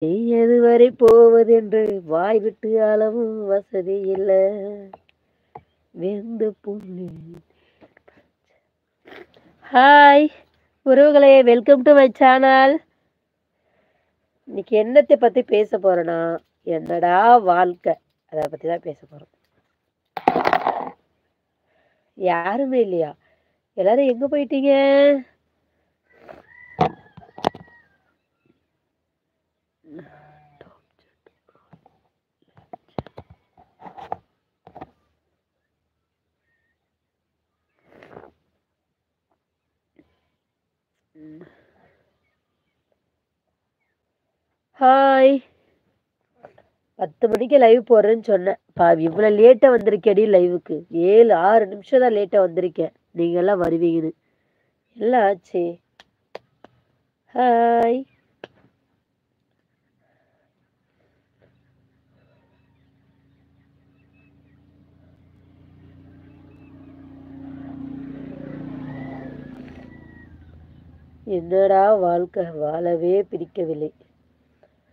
எதுவரை போவதென்று வாய் விட்டு அளவும் வசதி இல்ல. வெந்து புண்ணு. ஹாய் உறவுகளே, வெல்கம் டு மை சேனல். இன்னைக்கு என்னத்தை பத்தி பேச போறேன்னா, என்னடா வாழ்க்கை, அதை பத்தி தான் பேச போறோம். யாருமே இல்லையா? எல்லாரும் எங்க போயிட்டீங்க? ஹாய், 10 மணிக்கு லைவ் போடுறேன்னு சொன்னேன். இவ்வளோ லேட்டாக வந்திருக்கேடி லைவுக்கு. 6 நிமிஷம் தான் லேட்டாக வந்திருக்கேன். நீங்கள் எல்லாம் வருவீங்கன்னு. எல்லாம் ஆச்சு. ஹாய், என்னடா வாழ்க்கை, வாழவே பிடிக்கவில்லை.